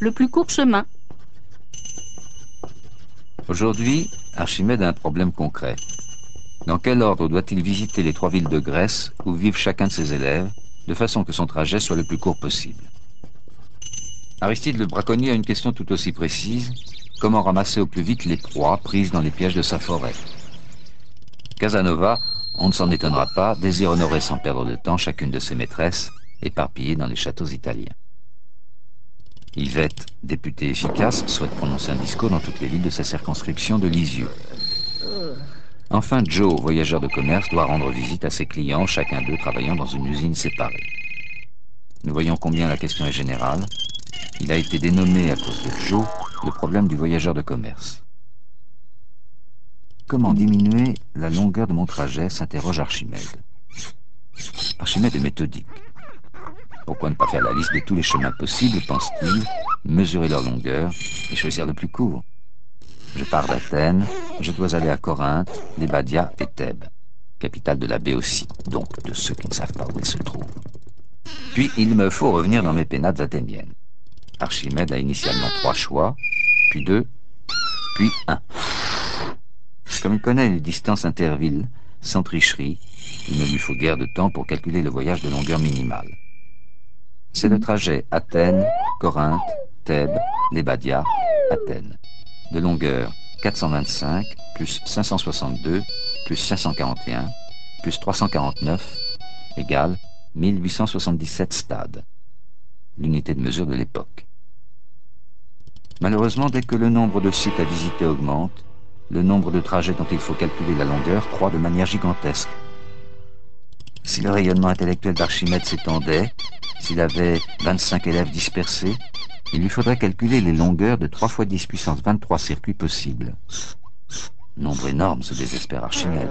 le plus court chemin. Aujourd'hui, Archimède a un problème concret. Dans quel ordre doit-il visiter les 3 villes de Grèce où vivent chacun de ses élèves, de façon que son trajet soit le plus court possible? Aristide le braconnier a une question tout aussi précise. Comment ramasser au plus vite les proies prises dans les pièges de sa forêt? Casanova, on ne s'en étonnera pas, désire honorer sans perdre de temps chacune de ses maîtresses, éparpillées dans les châteaux italiens. Yvette, députée efficace, souhaite prononcer un discours dans toutes les villes de sa circonscription de Lisieux. Enfin, Joe, voyageur de commerce, doit rendre visite à ses clients, chacun d'eux travaillant dans une usine séparée. Nous voyons combien la question est générale. Il a été dénommé à cause de Joe le problème du voyageur de commerce. Comment diminuer la longueur de mon trajet, s'interroge Archimède. Archimède est méthodique. Pourquoi ne pas faire la liste de tous les chemins possibles, pense-t-il, mesurer leur longueur et choisir le plus court? Je pars d'Athènes, je dois aller à Corinthe, Lébadia et Thèbes, capitale de la Béotie, donc de ceux qui ne savent pas où elle se trouve. Puis il me faut revenir dans mes pénates athéniennes. Archimède a initialement 3 choix, puis 2, puis 1. Comme il connaît les distances intervilles, sans tricherie, il ne lui faut guère de temps pour calculer le voyage de longueur minimale. C'est le trajet Athènes, Corinthe, Thèbes, Lébadia, Athènes. De longueur 425, plus 562, plus 541, plus 349, égale 1877 stades. L'unité de mesure de l'époque. Malheureusement, dès que le nombre de sites à visiter augmente, le nombre de trajets dont il faut calculer la longueur croît de manière gigantesque. Si le rayonnement intellectuel d'Archimède s'étendait, s'il avait 25 élèves dispersés, il lui faudrait calculer les longueurs de 3 fois 10 puissance 23 circuits possibles. Nombre énorme, se désespère Archimède.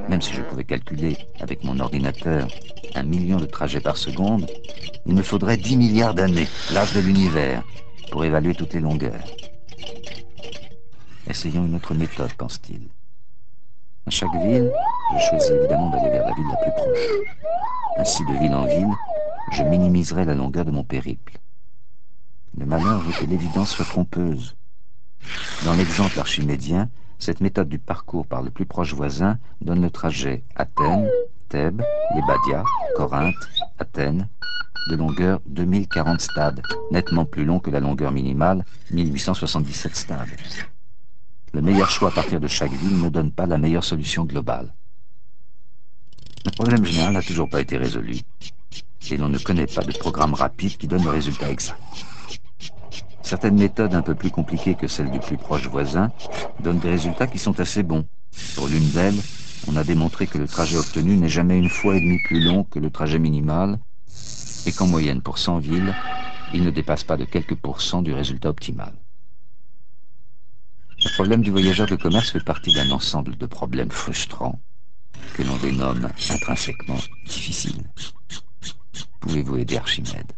Même si je pouvais calculer, avec mon ordinateur, 1 million de trajets par seconde, il me faudrait 10 milliards d'années, l'âge de l'univers, pour évaluer toutes les longueurs. Essayons une autre méthode, pense-t-il. À chaque ville, je choisis évidemment d'aller vers la ville la plus proche. Ainsi, de ville en ville, je minimiserai la longueur de mon périple. Le malheur veut que l'évidence soit trompeuse. Dans l'exemple archimédien, cette méthode du parcours par le plus proche voisin donne le trajet Athènes, Thèbes, Lébadia, Corinthe, Athènes, de longueur 2040 stades, nettement plus long que la longueur minimale, 1877 stades. Le meilleur choix à partir de chaque ville ne donne pas la meilleure solution globale. Le problème général n'a toujours pas été résolu, et l'on ne connaît pas de programme rapide qui donne le résultat exact. Certaines méthodes un peu plus compliquées que celles du plus proche voisin donnent des résultats qui sont assez bons. Pour l'une d'elles, on a démontré que le trajet obtenu n'est jamais 1,5 fois plus long que le trajet minimal, et qu'en moyenne pour 100 villes, il ne dépasse pas de quelques pourcents du résultat optimal. Le problème du voyageur de commerce fait partie d'un ensemble de problèmes frustrants que l'on dénomme intrinsèquement difficiles. Pouvez-vous aider Archimède ?